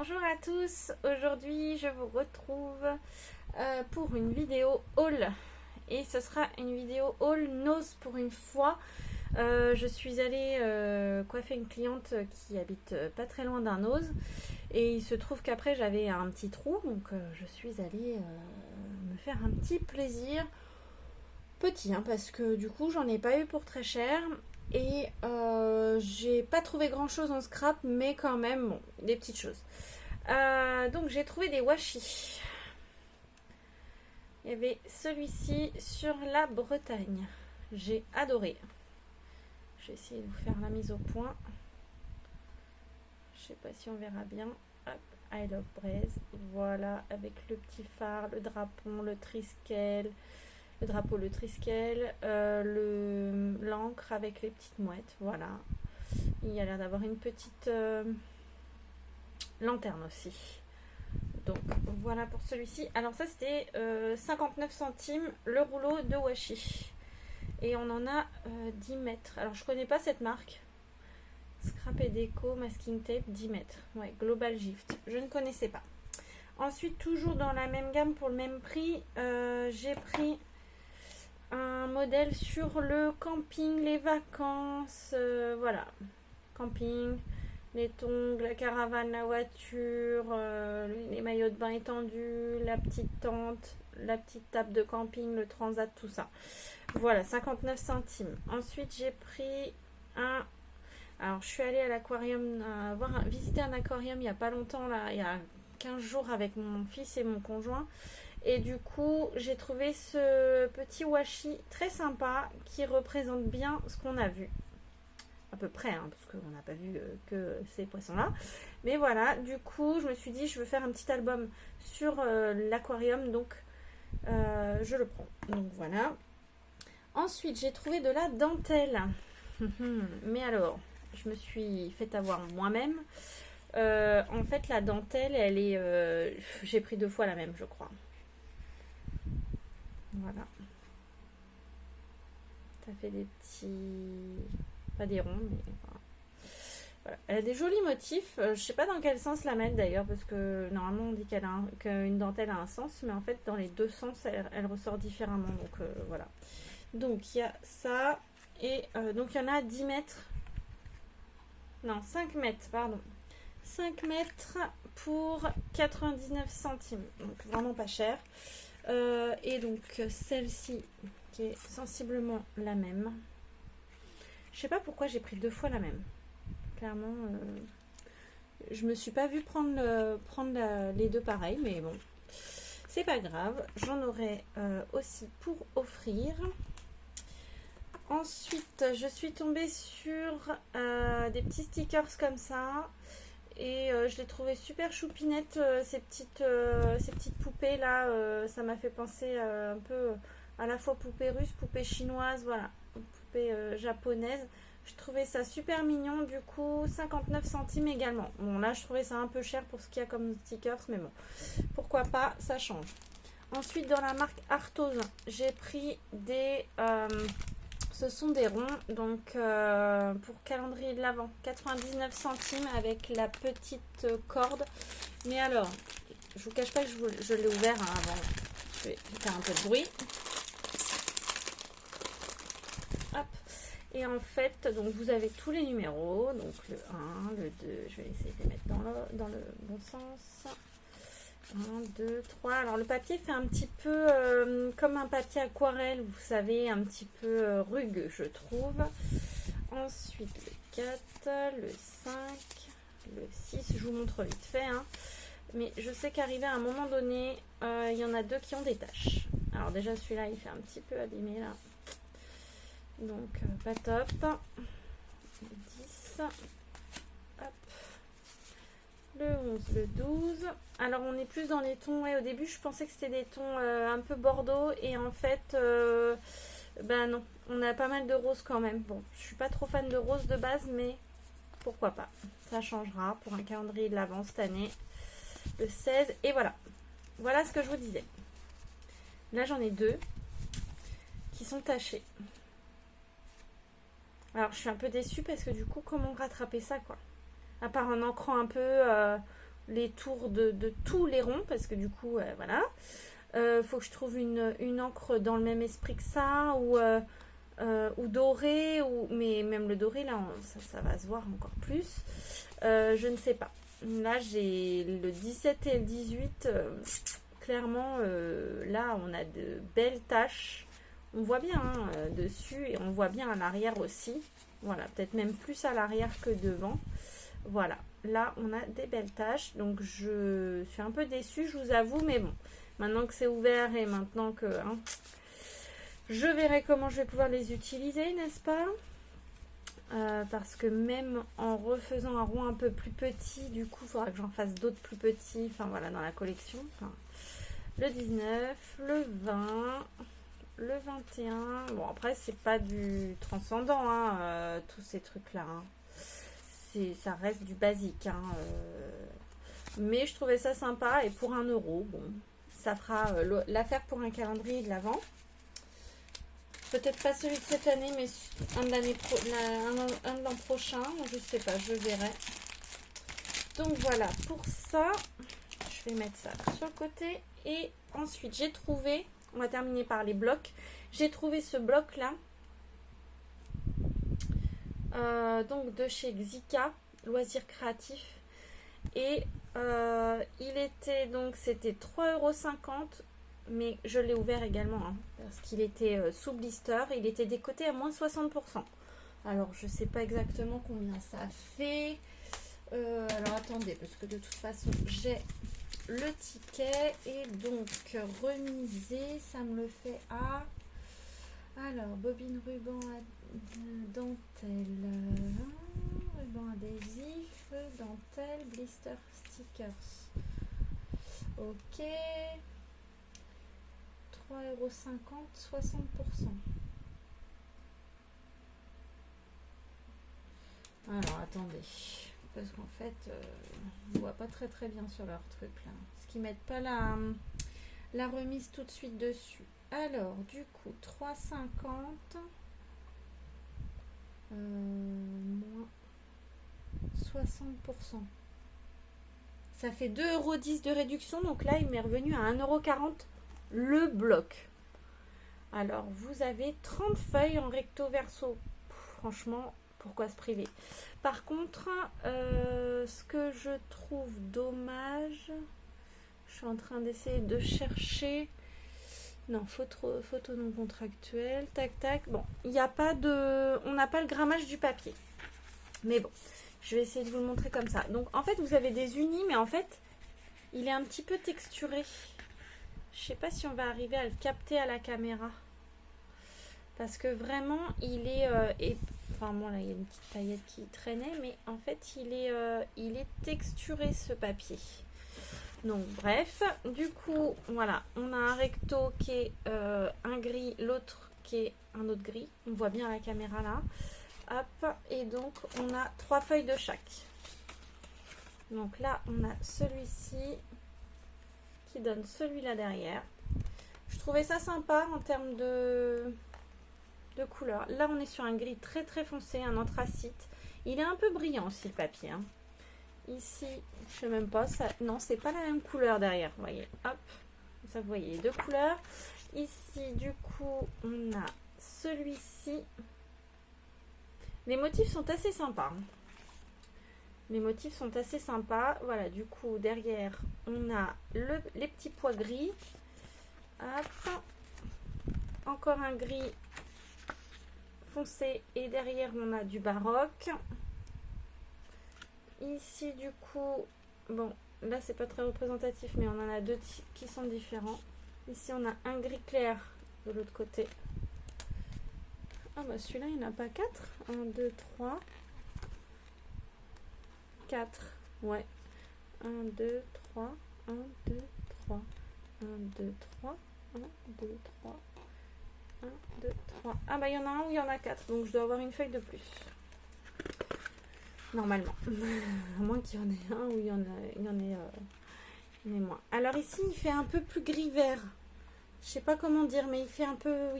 Bonjour à tous, aujourd'hui je vous retrouve pour une vidéo haul et ce sera une vidéo haul nose pour une fois. Je suis allée coiffer une cliente qui habite pas très loin d'un nose et il se trouve qu'après j'avais un petit trou, donc je suis allée me faire un petit plaisir petit, hein, parce que du coup j'en ai pas eu pour très cher. Et j'ai pas trouvé grand chose en scrap, mais quand même, bon, des petites choses. Donc j'ai trouvé des washi. Il y avait celui-ci sur la Bretagne. J'ai adoré. Je vais essayer de vous faire la mise au point. Je sais pas si on verra bien. Hop, I love Braise. Voilà, avec le petit phare, le drapon, le triskel. Le drapeau, le triskel, l'encre avec les petites mouettes, voilà. Il y a l'air d'avoir une petite lanterne aussi. Donc voilà pour celui-ci. Alors ça c'était 59 centimes le rouleau de washi. Et on en a 10 mètres. Alors je connais pas cette marque. Scrap et Déco Masking Tape 10 mètres. Ouais, Global Gift. Je ne connaissais pas. Ensuite, toujours dans la même gamme pour le même prix, j'ai pris un modèle sur le camping, les vacances, voilà, camping, les tongs, la caravane, la voiture, les maillots de bain étendus, la petite tente, la petite table de camping, le transat, tout ça. Voilà, 59 centimes. Ensuite, j'ai pris un... Alors, je suis allée à l'aquarium, visiter un aquarium il n'y a pas longtemps, là, il y a 15 jours avec mon fils et mon conjoint. Et du coup, j'ai trouvé ce petit washi très sympa qui représente bien ce qu'on a vu. À peu près, hein, parce qu'on n'a pas vu que ces poissons-là. Mais voilà, du coup, je me suis dit, je veux faire un petit album sur l'aquarium, donc je le prends. Donc voilà. Ensuite, j'ai trouvé de la dentelle. Mais alors, je me suis fait avoir moi-même. En fait, la dentelle, elle est... j'ai pris 2 fois la même, je crois. Voilà. Ça fait des petits... Pas des ronds, mais... Voilà. Elle a des jolis motifs. Je sais pas dans quel sens la mettre d'ailleurs, parce que normalement on dit qu'une dentelle a un sens, mais en fait dans les deux sens, elle ressort différemment. Donc voilà. Donc il y a ça. Et donc il y en a 10 mètres. Non, 5 mètres, pardon. 5 mètres pour 99 centimes. Donc vraiment pas cher. Et donc celle-ci qui est sensiblement la même. Je sais pas pourquoi j'ai pris 2 fois la même. Clairement, je me suis pas vue prendre les deux pareils, mais bon, c'est pas grave. J'en aurai aussi pour offrir. Ensuite, je suis tombée sur des petits stickers comme ça. Et je les trouvais super choupinettes, ces petites poupées là. Ça m'a fait penser un peu à la fois poupée russe, poupée chinoise, voilà, poupée japonaise. Je trouvais ça super mignon, du coup 59 centimes également. Bon là je trouvais ça un peu cher pour ce qu'il y a comme stickers, mais bon, pourquoi pas, ça change. Ensuite dans la marque Arthos, j'ai pris des... ce sont des ronds, donc pour calendrier de l'Avent, 99 centimes avec la petite corde. Mais alors, je vous cache pas que je l'ai ouvert hein, avant. Je vais faire un peu de bruit. Hop. Et en fait, donc vous avez tous les numéros, donc le 1, le 2, je vais essayer de les mettre dans le bon sens. 1, 2, 3. Alors le papier fait un petit peu comme un papier aquarelle, vous savez, un petit peu rugueux, je trouve. Ensuite le 4, le 5, le 6, je vous montre vite fait. Hein. Mais je sais qu'arrivé à un moment donné, il y en a 2 qui ont des taches. Alors déjà celui-là, il fait un petit peu abîmé là. Donc pas top. Le 10. Hop. Le 11, le 12. Alors on est plus dans les tons, ouais, au début je pensais que c'était des tons un peu bordeaux et en fait ben non, on a pas mal de rose quand même. Bon, je suis pas trop fan de rose de base, mais pourquoi pas, ça changera pour un calendrier de l'Avent cette année, le 16. Et voilà, voilà ce que je vous disais. Là j'en ai 2 qui sont tachés. Alors je suis un peu déçue parce que du coup comment rattraper ça quoi, à part en ancrant un peu les tours de tous les ronds, parce que du coup, voilà. Faut que je trouve une encre dans le même esprit que ça, ou doré, mais même le doré, là, ça va se voir encore plus. Je ne sais pas. Là, j'ai le 17 et le 18. Clairement, là, on a de belles taches. On voit bien dessus et on voit bien à l'arrière aussi. Voilà, peut-être même plus à l'arrière que devant. Voilà, là, on a des belles taches. Donc, je suis un peu déçue, je vous avoue. Mais bon, maintenant que c'est ouvert et maintenant que... je verrai comment je vais pouvoir les utiliser, n'est-ce pas? Parce que même en refaisant un rond un peu plus petit, du coup, il faudra que j'en fasse d'autres plus petits. Enfin, voilà, dans la collection. Enfin, le 19, le 20... le 21, bon après c'est pas du transcendant, tous ces trucs là, ça reste du basique, mais je trouvais ça sympa et pour 1 €, bon, ça fera l'affaire pour un calendrier de l'Avent. Peut-être pas celui de cette année, mais un de l'an prochain, je sais pas, je verrai. Donc voilà, pour ça, je vais mettre ça sur le côté et ensuite j'ai trouvé... On va terminer par les blocs. J'ai trouvé ce bloc là. Donc de chez Xika, Loisirs Créatifs. Et il était donc, c'était 3,50 €. Mais je l'ai ouvert également. Parce qu'il était sous blister. Il était décoté à moins 60%. Alors je sais pas exactement combien ça fait. Alors attendez, parce que de toute façon j'ai le ticket et donc remisé, ça me le fait à... Alors, bobine ruban dentelle, ruban adhésif, dentelle, blister stickers. Ok. 3,50 €, 60%. Alors, attendez. Parce qu'en fait, on ne voit pas très très bien sur leur truc là. Parce qu'ils mettent pas la remise tout de suite dessus. Alors, du coup, 3,50 moins 60%. Ça fait 2,10 € de réduction. Donc là, il m'est revenu à 1,40 € le bloc. Alors, vous avez 30 feuilles en recto verso. Franchement, pourquoi se priver? Par contre, ce que je trouve dommage, je suis en train d'essayer de chercher. Non, photo non contractuelle. Tac, tac. Bon, il n'y a pas de... On n'a pas le grammage du papier. Mais bon, je vais essayer de vous le montrer comme ça. Donc, en fait, vous avez des unis, mais en fait, il est un petit peu texturé. Je sais pas si on va arriver à le capter à la caméra. Parce que vraiment, il est... Enfin bon, là, il y a une petite paillette qui traînait. Mais en fait, il est texturé, ce papier. Donc bref, du coup, voilà, on a un recto qui est un gris, l'autre qui est un autre gris. On voit bien la caméra là. Hop, et donc on a 3 feuilles de chaque. Donc là, on a celui-ci qui donne celui-là derrière. Je trouvais ça sympa en termes de couleur. Là, on est sur un gris très très foncé, un anthracite. Il est un peu brillant aussi le papier, Ici, je sais même pas, ça, non, c'est pas la même couleur derrière, vous voyez, hop, ça vous voyez les 2 couleurs. Ici, du coup, on a celui-ci. Les motifs sont assez sympas. Les motifs sont assez sympas. Voilà, du coup, derrière, on a les petits pois gris. Hop, encore un gris foncé et derrière, on a du baroque. Ici, du coup, bon, là, c'est pas très représentatif, mais on en a 2 qui sont différents. Ici, on a un gris clair de l'autre côté. Ah, bah celui-là, il n'y en a pas 4. 1, 2, 3. 4. Ouais. 1, 2, 3. 1, 2, 3. 1, 2, 3. 1, 2, 3. 1, 2, 3. Ah, bah il y en a un où il y en a 4. Donc, je dois avoir une feuille de plus. Normalement, à moins qu'il y en ait un où il y en ait moins. Alors ici, il fait un peu plus gris vert. Je sais pas comment dire, mais il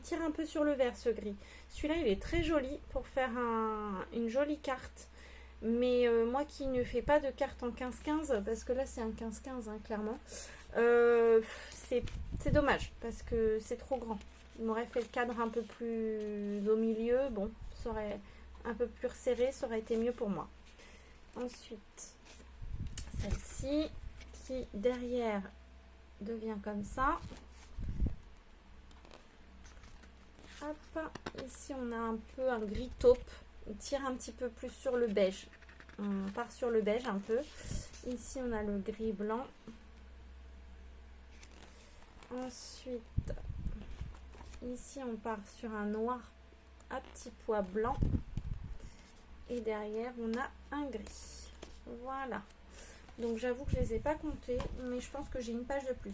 tire un peu sur le vert ce gris. Celui-là, il est très joli pour faire une jolie carte. Mais moi qui ne fais pas de carte en 15-15, parce que là c'est un 15-15 hein, clairement, c'est dommage parce que c'est trop grand. Il m'aurait fait le cadre un peu plus au milieu, bon, ça aurait un peu plus resserré, ça aurait été mieux pour moi. Ensuite, celle-ci qui derrière devient comme ça. Hop, ici on a un peu un gris taupe. On tire un petit peu plus sur le beige. On part sur le beige un peu. Ici on a le gris blanc. Ensuite, ici on part sur un noir à petits pois blancs. Et derrière on a un gris. Voilà. Donc j'avoue que je ne les ai pas comptés, mais je pense que j'ai une page de plus.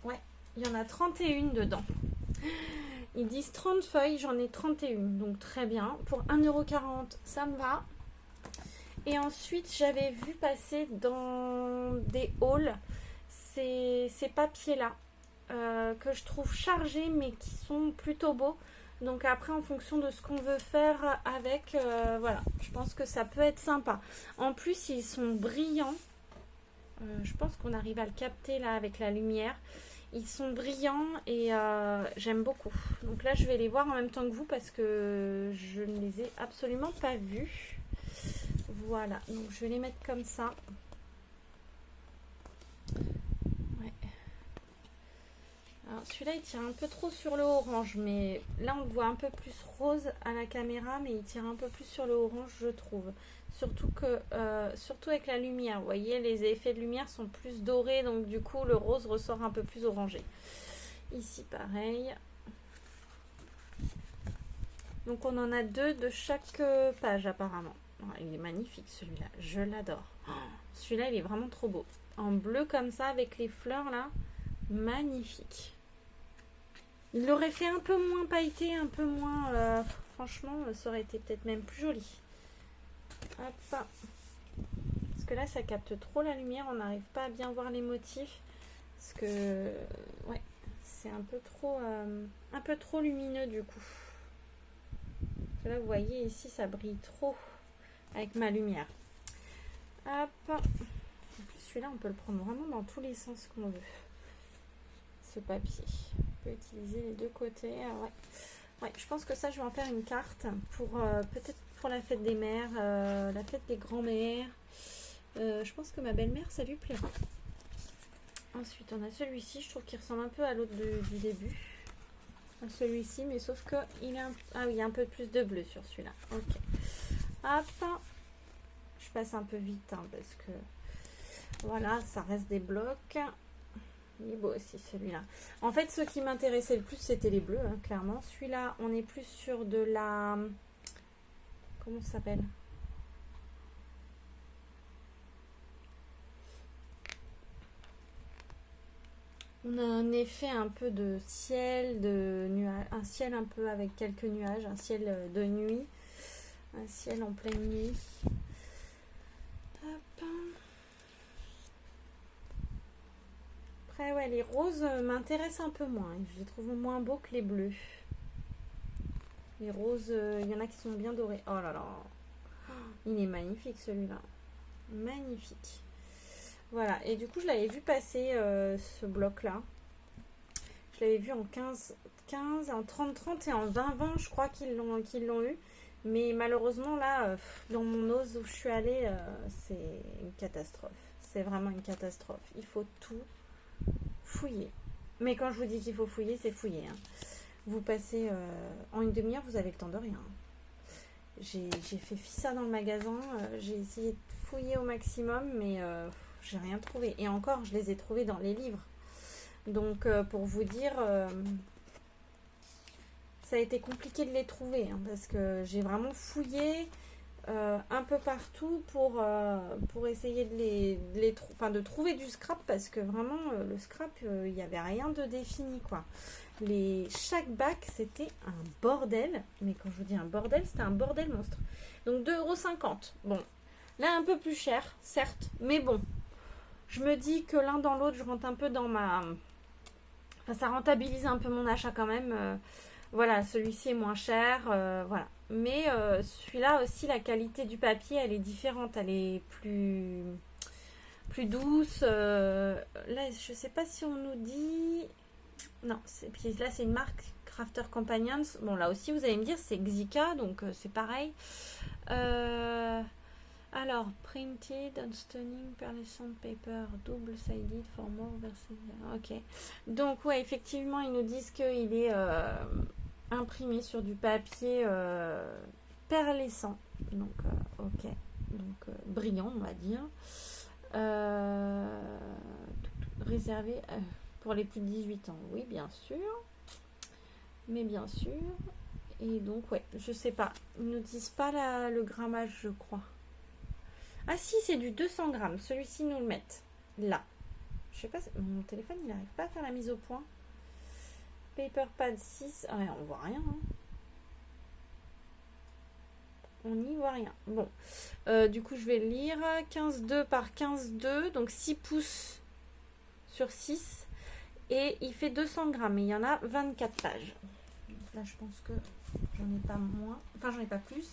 Ouais, il y en a 31 dedans. Ils disent 30 feuilles, j'en ai 31, donc très bien. Pour 1,40 €, ça me va. Et ensuite, j'avais vu passer dans des hauls ces papiers-là, que je trouve chargés, mais qui sont plutôt beaux. Donc après, en fonction de ce qu'on veut faire avec, voilà, je pense que ça peut être sympa. En plus, ils sont brillants. Je pense qu'on arrive à le capter là avec la lumière. Ils sont brillants et j'aime beaucoup. Donc là, je vais les voir en même temps que vous parce que je ne les ai absolument pas vus. Voilà, donc je vais les mettre comme ça. Ouais. Alors celui-là, il tire un peu trop sur le orange, mais là, on le voit un peu plus rose à la caméra, mais il tire un peu plus sur le orange, je trouve. Surtout avec la lumière, vous voyez, les effets de lumière sont plus dorés, donc du coup, le rose ressort un peu plus orangé. Ici, pareil. Donc on en a 2 de chaque page apparemment. Oh, il est magnifique celui-là, je l'adore. Oh, celui-là il est vraiment trop beau. En bleu comme ça avec les fleurs là, magnifique. Il l'aurait fait un peu moins pailleté, un peu moins... franchement, ça aurait été peut-être même plus joli. Hop. Parce que là ça capte trop la lumière, on n'arrive pas à bien voir les motifs. Parce que... ouais, c'est un peu trop lumineux du coup. Là vous voyez ici ça brille trop avec ma lumière. Hop. Celui-là on peut le prendre vraiment dans tous les sens qu'on veut. Ce papier. On peut utiliser les deux côtés. Ouais. Ouais, je pense que ça je vais en faire une carte pour peut-être pour la fête des mères, la fête des grands-mères. Je pense que ma belle-mère ça lui plaira. Ensuite on a celui-ci, je trouve qu'il ressemble un peu à l'autre du début. Celui-ci, mais sauf que il a il y a un peu plus de bleu sur celui-là. Ok. Hop. Je passe un peu vite hein, parce que voilà, ça reste des blocs. Il est beau aussi celui-là. En fait, ce qui m'intéressait le plus, c'était les bleus, hein, clairement. Celui-là, on est plus sur de la... Comment ça s'appelle? On a un effet un peu de ciel, de nuage, un ciel un peu avec quelques nuages, un ciel de nuit, un ciel en pleine nuit. Hop. Après, ouais, les roses m'intéressent un peu moins. Je les trouve moins beaux que les bleus. Les roses, il y en a qui sont bien dorés. Oh là là, il est magnifique celui-là. Magnifique. Voilà, et du coup je l'avais vu passer ce bloc là. Je l'avais vu en 15, en 30 et en 20 je crois qu'ils l'ont eu. Mais malheureusement là, dans mon ose où je suis allée, c'est une catastrophe. C'est vraiment une catastrophe. Il faut tout fouiller. Mais quand je vous dis qu'il faut fouiller, c'est fouiller. Hein. Vous passez en une demi-heure, vous avez le temps de rien. J'ai fait ça dans le magasin, j'ai essayé de fouiller au maximum, mais... j'ai rien trouvé. Et encore, je les ai trouvés dans les livres. Donc, pour vous dire, ça a été compliqué de les trouver. Hein, parce que j'ai vraiment fouillé un peu partout pour essayer de trouver du scrap. Parce que vraiment, le scrap, il n'y avait rien de défini, quoi. Chaque bac, c'était un bordel. Mais quand je vous dis un bordel, c'était un bordel monstre. Donc 2,50 €. Bon, là un peu plus cher, certes. Mais bon, je me dis que l'un dans l'autre, je rentre un peu dans ma... Enfin, ça rentabilise un peu mon achat quand même. Voilà, celui-ci est moins cher. Voilà. Mais celui-là aussi, la qualité du papier, elle est différente. Elle est plus douce. Là, je sais pas si on nous dit... Non, puis là, c'est une marque Crafter Companions. Bon, là aussi, vous allez me dire, c'est Xica, donc c'est pareil. Alors, printed on stunning pearlescent paper, double-sided for more versatile. Ok. Donc, ouais, effectivement, ils nous disent qu'il est imprimé sur du papier pearlescent. Donc, ok. Donc, brillant, on va dire. Réservé pour les plus de 18 ans. Oui, bien sûr. Mais bien sûr. Et donc, ouais, je sais pas. Ils ne nous disent pas le grammage, je crois. Ah si, c'est du 200 grammes. Celui-ci, nous le mettent là. Je sais pas, mon téléphone, il n'arrive pas à faire la mise au point. Paper pad 6. Ah ouais, on voit rien. Hein. On n'y voit rien. Bon. Du coup, je vais le lire. 15,2 par 15,2. Donc 6 pouces sur 6. Et il fait 200 grammes. Et il y en a 24 pages. Donc là, je pense que j'en ai pas moins. Enfin, j'en ai pas plus.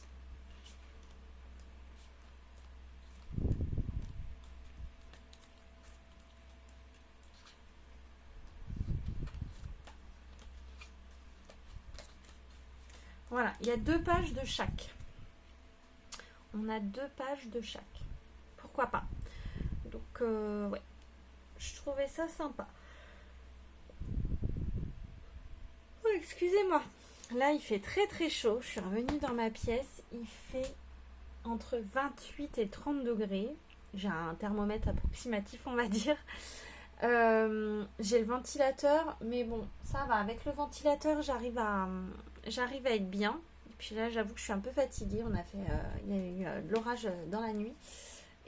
Voilà, il y a 2 pages de chaque. On a 2 pages de chaque. Pourquoi pas? Donc, ouais. Je trouvais ça sympa. Oh, excusez-moi. Là, il fait très très chaud. Je suis revenue dans ma pièce. Il fait entre 28 et 30 degrés. J'ai un thermomètre approximatif, on va dire. J'ai le ventilateur, mais bon, ça va. Avec le ventilateur, j'arrive à être bien. Et puis là, j'avoue que je suis un peu fatiguée. Il y a eu de l'orage dans la nuit.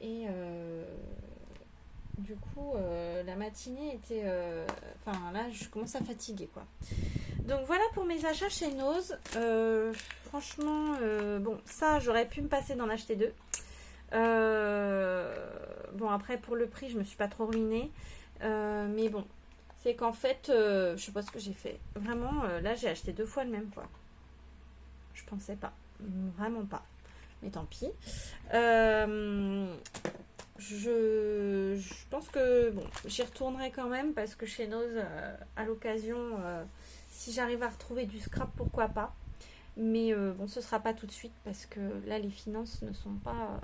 Et du coup, la matinée était... Enfin, là, je commence à fatiguer, quoi. Donc, voilà pour mes achats chez Nose. Franchement, bon, ça, j'aurais pu me passer d'en acheter 2. Bon, après, pour le prix, je me suis pas trop ruinée. Mais bon, c'est qu'en fait, je sais pas ce que j'ai fait. Vraiment, là, j'ai acheté 2 fois le même, quoi. Je pensais pas. Vraiment pas. Mais tant pis. Je pense que bon, j'y retournerai quand même parce que chez Nose, à l'occasion, si j'arrive à retrouver du scrap, pourquoi pas. Mais bon, ce sera pas tout de suite parce que là, les finances ne sont pas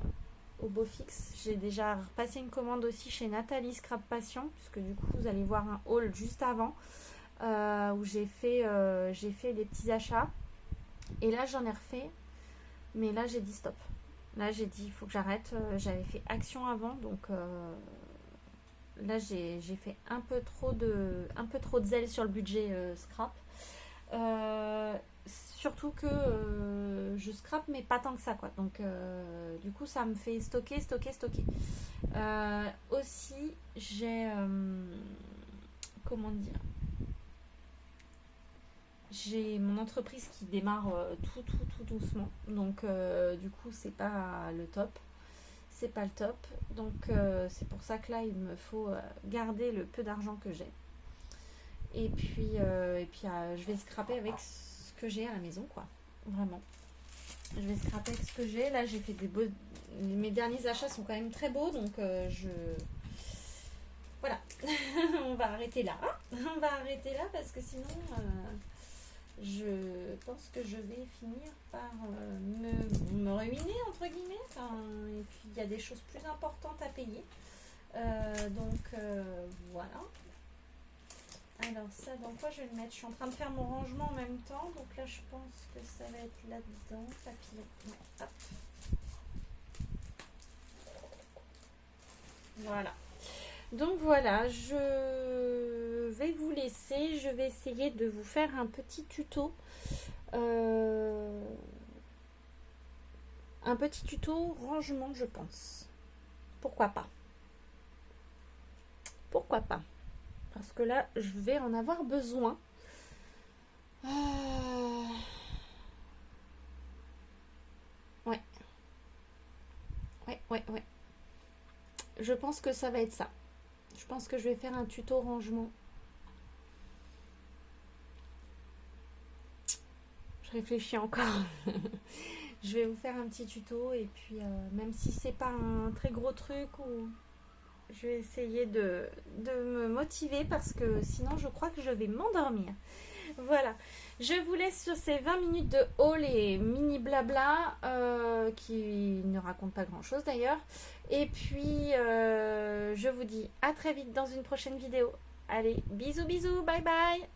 au beau fixe. J'ai déjà repassé une commande aussi chez Nathalie Scrap Passion, puisque du coup, vous allez voir un haul juste avant où j'ai fait des petits achats. Et là, j'en ai refait. Mais là, j'ai dit stop. Là, j'ai dit, il faut que j'arrête. J'avais fait action avant, donc là, j'ai fait un peu trop de zèle sur le budget scrap. Surtout que je scrap, mais pas tant que ça, quoi. Donc, du coup, ça me fait stocker. Aussi, j'ai... comment dire, j'ai mon entreprise qui démarre tout doucement. Donc, du coup, c'est pas le top. C'est pas le top. Donc, c'est pour ça que là, il me faut garder le peu d'argent que j'ai. Et puis, je vais scraper avec ce que j'ai à la maison, quoi. Vraiment. Je vais scraper avec ce que j'ai. Là, j'ai fait des beaux... Mes derniers achats sont quand même très beaux. Donc, voilà. On va arrêter là. On va arrêter là parce que sinon... je pense que je vais finir par me ruiner, entre guillemets. Enfin, et puis, il y a des choses plus importantes à payer. Donc, voilà. Alors, ça, dans quoi je vais le mettre? Je suis en train de faire mon rangement en même temps. Donc là, je pense que ça va être là-dedans. Papier. Non, hop. Voilà. Donc voilà, je vais vous laisser. Je vais essayer de vous faire un petit tuto. Un petit tuto rangement, je pense. Pourquoi pas? Pourquoi pas? Parce que là, je vais en avoir besoin. Euh, Ouais, ouais. Je pense que ça va être ça. Je pense que je vais faire un tuto rangement. Je réfléchis encore. Je vais vous faire un petit tuto et puis même si c'est pas un très gros truc, ou je vais essayer de me motiver parce que sinon je crois que je vais m'endormir. Voilà, je vous laisse sur ces 20 minutes de haul et mini blabla qui ne racontent pas grand chose d'ailleurs. Et puis je vous dis à très vite dans une prochaine vidéo. Allez, bisous bisous, bye bye.